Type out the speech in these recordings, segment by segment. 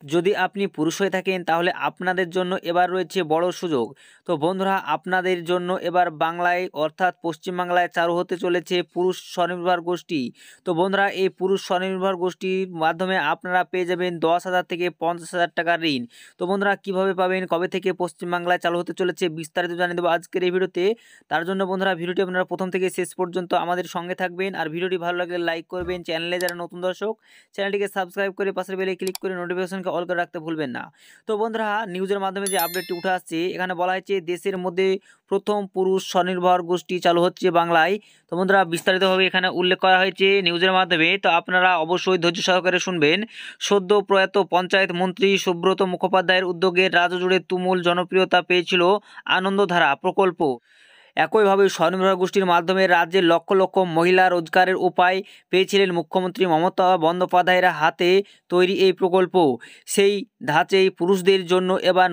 যদি আপনি পুরুষ হয়ে থাকেন তাহলে আপনাদের জন্য এবার রয়েছে বড় সুযোগ। তো বন্ধুরা, আপনাদের জন্য এবার বাংলায় অর্থাৎ পশ্চিমবাংলায় চালু হতে চলেছে পুরুষ স্বনির্ভর গোষ্ঠী। তো বন্ধুরা, এই পুরুষ স্বনির্ভর গোষ্ঠীর মাধ্যমে আপনারা পেয়ে যাবেন 10,000 থেকে 50,000 টাকার ঋণ। তো বন্ধুরা, কিভাবে পাবেন, কবে থেকে পশ্চিমবাংলায় চালু হতে চলেছে, বিস্তারিত জানিয়ে দেবো আজকের এই ভিডিওতে। তার জন্য বন্ধুরা, ভিডিওটি আপনারা প্রথম থেকে শেষ পর্যন্ত আমাদের সঙ্গে থাকবেন। আর ভিডিওটি ভালো লাগলে লাইক করবেন, চ্যানেলে যারা নতুন দর্শক চ্যানেলটিকে সাবস্ক্রাইব করে পাশের বেলে ক্লিক করে নোটিফিকেশনকে অল করে রাখতে ভুলবেন না। তো বন্ধুরা, নিউজের মাধ্যমে যে আপডেটটি উঠে আসছে, এখানে বলা হয়েছে দেশের মধ্যে প্রথম পুরুষ স্বনির্ভর গোষ্ঠী চালু হচ্ছে বাংলায়। তো বন্ধুরা, বিস্তারিতভাবে এখানে উল্লেখ করা হয়েছে নিউজের মাধ্যমে, তো আপনারা অবশ্যই ধৈর্য সহকারে শুনবেন। সদ্য প্রয়াত পঞ্চায়েত মন্ত্রী সুব্রত মুখোপাধ্যায়ের উদ্যোগে রাজ্য জুড়ে তুমুল জনপ্রিয়তা পেয়েছিল আনন্দধারা প্রকল্প। একইভাবে স্বনির্ভর গোষ্ঠীর মাধ্যমে রাজ্যের লক্ষ লক্ষ মহিলা রোজগারের উপায় পেয়েছিলেন মুখ্যমন্ত্রী মমতা বন্দ্যোপাধ্যায়ের হাতে তৈরি এই প্রকল্প। সেই ধাঁচেই পুরুষদের জন্য এবার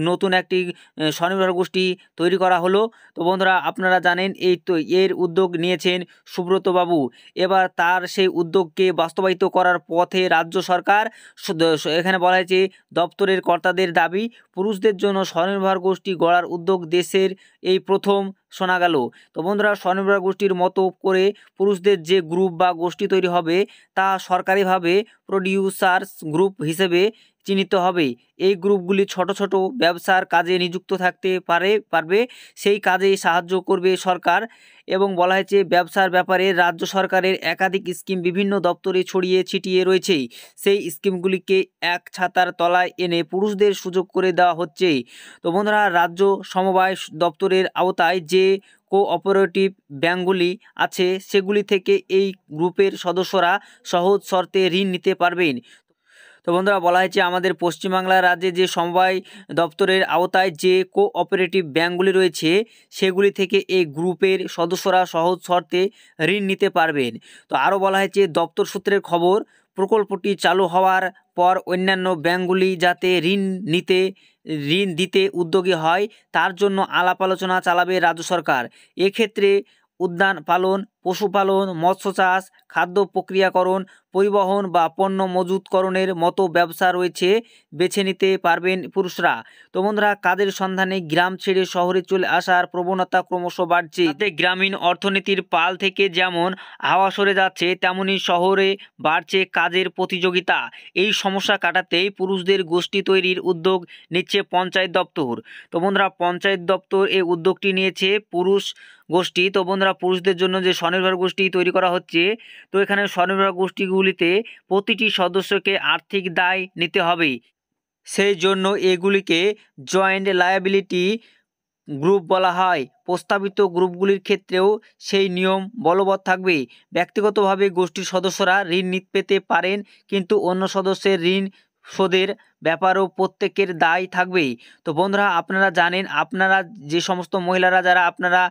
নতুন একটি স্বনির্ভর গোষ্ঠী তৈরি করা হলো। তো বন্ধুরা, আপনারা জানেন এর উদ্যোগ নিয়েছেন সুব্রত বাবু। এবার তার সেই উদ্যোগকে বাস্তবায়িত করার পথে রাজ্য সরকার। এখানে বলা হয়েছে দপ্তরের কর্তাদের দাবি, পুরুষদের জন্য স্বনির্ভর গোষ্ঠী গড়ার উদ্যোগ দেশের এই প্রথম শোনা গেল। তো বন্ধুরা, স্বনির্ভর গোষ্ঠীর মতো করে পুরুষদের যে গ্রুপ বা গোষ্ঠী তৈরি হবে তা সরকারিভাবে প্রডিউসার্স গ্রুপ হিসেবে চিহ্নিত হবে। এই গ্রুপগুলি ছোট ছোট ব্যবসার কাজে নিযুক্ত থাকতে পারবে, সেই কাজেই সাহায্য করবে সরকার। এবং বলা হয়েছে ব্যবসার ব্যাপারে রাজ্য সরকারের একাধিক স্কিম বিভিন্ন দপ্তরে ছড়িয়ে ছিটিয়ে রয়েছে। সেই স্কিমগুলিকে এক ছাতার তলায় এনে পুরুষদের সুযোগ করে দেওয়া হচ্ছে। তো বন্ধুরা, রাজ্য সমবায় দপ্তরের আওতায় যে কোঅপারেটিভ ব্যাঙ্কগুলি আছে সেগুলি থেকে এই গ্রুপের সদস্যরা সহজ শর্তে ঋণ নিতে পারবেন। তো বন্ধুরা, বলা হয়েছে আমাদের পশ্চিমবাংলা রাজ্যে যে সমবায় দপ্তরের আওতায় যে কোঅপারেটিভ ব্যাঙ্কগুলি রয়েছে সেগুলি থেকে এই গ্রুপের সদস্যরা সহজ শর্তে ঋণ নিতে পারবেন। তো আরও বলা হয়েছে দপ্তর সূত্রের খবর, প্রকল্পটি চালু হওয়ার পর অন্যান্য ব্যাঙ্কগুলি যাতে ঋণ দিতে উদ্যোগী হয় তার জন্য আলাপ আলোচনা চালাবে রাজ্য সরকার। এক্ষেত্রে উদ্যান পালন, পশুপালন, মৎস্য চাষ, খাদ্য প্রক্রিয়াকরণ, পরিবহন বা পণ্য মজুতকরণের মতো ব্যবসা রয়েছে, বেছে নিতে পারবেন পুরুষরা। তো বন্ধুরা, কাজের সন্ধানে গ্রাম ছেড়ে শহরে চলে আসার প্রবণতা ক্রমশ বাড়ছে। তাতে গ্রামীণ অর্থনীতির পাল থেকে যেমন হাওয়া সরে যাচ্ছে, তেমনি শহরে বাড়ছে কাজের প্রতিযোগিতা। এই সমস্যা কাটাতেই পুরুষদের গোষ্ঠী তৈরির উদ্যোগ নিচ্ছে পঞ্চায়েত দপ্তর। তো বন্ধুরা, পঞ্চায়েত দপ্তর এই উদ্যোগটি নিয়েছে পুরুষ গোষ্ঠী। তো বন্ধুরা, পুরুষদের জন্য যে স্বনির্ভর গোষ্ঠী তৈরি করা হচ্ছে, তো এখানে স্বনির্ভর গোষ্ঠীগুলিতে প্রতিটি সদস্যকে আর্থিক দায় নিতে হবে। সেই জন্য এগুলিকে জয়েন্ট লায়াবিলিটি গ্রুপ বলা হয়। প্রস্তাবিত গ্রুপগুলির ক্ষেত্রেও সেই নিয়ম বলবৎ থাকবে। ব্যক্তিগতভাবে গোষ্ঠীর সদস্যরা ঋণ পেতে পারেন, কিন্তু অন্য সদস্যের ঋণ শোধের ব্যাপারেও প্রত্যেকের দায় থাকবে। তো বন্ধুরা, আপনারা জানেন, আপনারা যে সমস্ত মহিলারা যারা আপনারা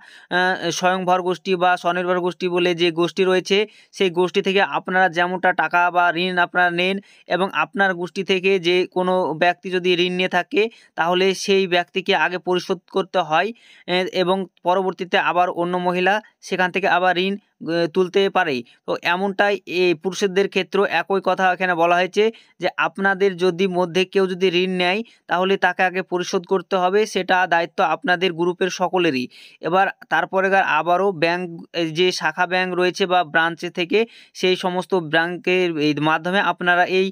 স্বয়ংভর গোষ্ঠী বা স্বনির্ভর গোষ্ঠী বলে যে গোষ্ঠী রয়েছে, সেই গোষ্ঠী থেকে আপনারা যেমনটা টাকা বা ঋণ আপনারা নেন, এবং আপনার গোষ্ঠী থেকে যে কোনো ব্যক্তি যদি ঋণ নিয়ে থাকে তাহলে সেই ব্যক্তিকে আগে পরিশোধ করতে হয়, এবং পরবর্তীতে আবার অন্য মহিলা সেখান থেকে আবার ঋণ তুলতে পারে। তো এমনটাই এই পুরুষদের ক্ষেত্রেও একই কথা এখানে বলা হয়েছে যে আপনাদের যদি মধ্যে কেউ যদি ঋণ নেয় তাহলে তাকে আগে পরিশোধ করতে হবে, সেটা দায়িত্ব আপনাদের গ্রুপের সকলেরই। এবার তারপরে আবারও ব্যাংক, যে শাখা ব্যাংক রয়েছে বা ব্রাঞ্চে থেকে সেই সমস্ত ব্যাংকের মাধ্যমে আপনারা এই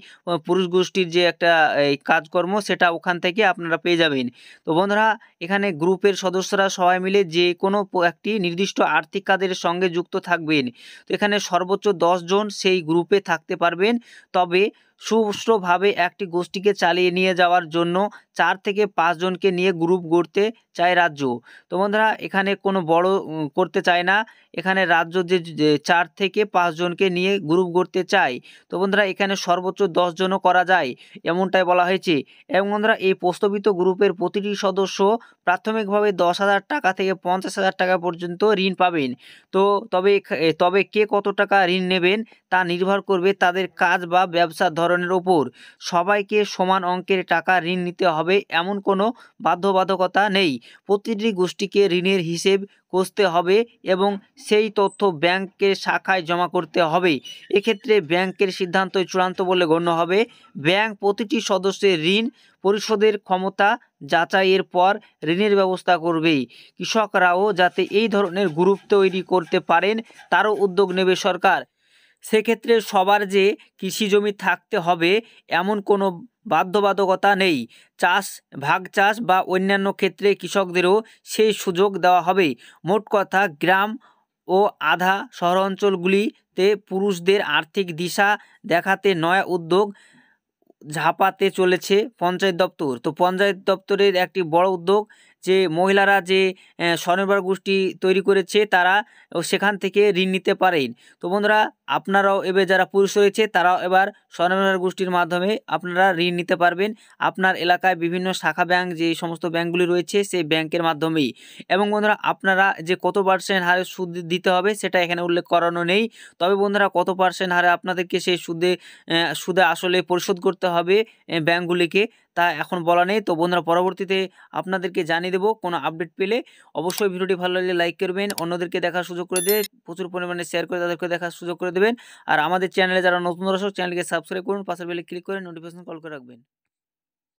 পুরুষ গোষ্ঠীর যে একটা এই কাজকর্ম সেটা ওখান থেকে আপনারা পেয়ে যাবেন। তো বন্ধুরা, এখানে গ্রুপের সদস্যরা সবাই মিলে যে কোনো একটি নির্দিষ্ট আর্থিক কাজের সঙ্গে যুক্ত থাকবেন। তো এখানে সর্বোচ্চ 10 জন সেই গ্রুপে থাকতে পারবেন। তবে সুষ্ঠুভাবে একটি গোষ্ঠীকে চালিয়ে নিয়ে যাওয়ার জন্য 4 থেকে 5 জনকে নিয়ে গ্রুপ গড়তে চায় রাজ্য। তো বন্ধুরা, এখানে কোনো বড় করতে চায় না, এখানে রাজ্য যে 4 থেকে 5 জনকে নিয়ে গ্রুপ গড়তে চায়। তো বন্ধুরা, এখানে সর্বোচ্চ 10 জনও করা যায়, এমনটাই বলা হয়েছে। এবং বন্ধুরা, এই প্রস্তাবিত গ্রুপের প্রতিটি সদস্য প্রাথমিকভাবে 10,000 টাকা থেকে 50,000 টাকা পর্যন্ত ঋণ পাবেন। তো তবে কে কত টাকা ঋণ নেবেন তা নির্ভর করবে তাদের কাজ বা ব্যবসার ধরনের ওপর। সবাইকে সমান অঙ্কের টাকা ঋণ নিতে হবে হবে এমন কোনো বাধ্যবাধকতা নেই। প্রতিটি গোষ্ঠীকে ঋণের হিসেব কষতে হবে এবং সেই তথ্য ব্যাংকের শাখায় জমা করতে হবে। এক্ষেত্রে ব্যাংকের সিদ্ধান্তই চূড়ান্ত বলে গণ্য হবে। ব্যাংক প্রতিটি সদস্যের ঋণ পরিশোধের ক্ষমতা যাচাইয়ের পর ঋণের ব্যবস্থা করবে। কৃষকরাও যাতে এই ধরনের গ্রুপ তৈরি করতে পারেন তারও উদ্যোগ নেবে সরকার। সেক্ষেত্রে সবার যে কৃষি জমি থাকতে হবে এমন কোনো বাধ্যবাধকতা নেই। ভাগ চাষ বা অন্যান্য ক্ষেত্রে কৃষকদেরও সেই সুযোগ দেওয়া হবে। মোট কথা, গ্রাম ও আধা শহরাঞ্চলগুলিতে পুরুষদের আর্থিক দিশা দেখাতে নয়া উদ্যোগ ঝাঁপাতে চলেছে পঞ্চায়েত দপ্তর। তো পঞ্চায়েত দপ্তরের একটি বড় উদ্যোগ যে মহিলারা যে স্বনির্ভর গোষ্ঠী তৈরি করেছে তারা সেখান থেকে ঋণ নিতে পারেন। তো বন্ধুরা, আপনারাও এবার যারা পুরুষ রয়েছে তারাও এবার স্বনির্ভর গোষ্ঠীর মাধ্যমে আপনারা ঋণ নিতে পারবেন আপনার এলাকায় বিভিন্ন শাখা ব্যাংক যে সমস্ত ব্যাংকগুলি রয়েছে সেই ব্যাংকের মাধ্যমেই। এবং বন্ধুরা, আপনারা যে কত % হারে সুদ দিতে হবে সেটা এখানে উল্লেখ করানো নেই। তবে বন্ধুরা, কত % হারে আপনাদেরকে সেই সুদে আসলে পরিশোধ করতে হবে ব্যাংকগুলিকে তা এখন বলা নেই। তো বন্ধুরা, পরবর্তীতে আপনাদেরকে জানিয়ে দেবো কোনো আপডেট পেলে। অবশ্যই ভিডিওটি ভালো লাগলে লাইক করবেন, অন্যদেরকে দেখার সুযোগ করে দিয়ে প্রচুর পরিমাণে শেয়ার করে তাদেরকে দেখার সুযোগ করে দেবেন। আর আমাদের চ্যানেলে যারা নতুন দর্শক চ্যানেলকে সাবস্ক্রাইব করুন, পাশের বেলে ক্লিক করে নোটিফিকেশন কল করে রাখবেন।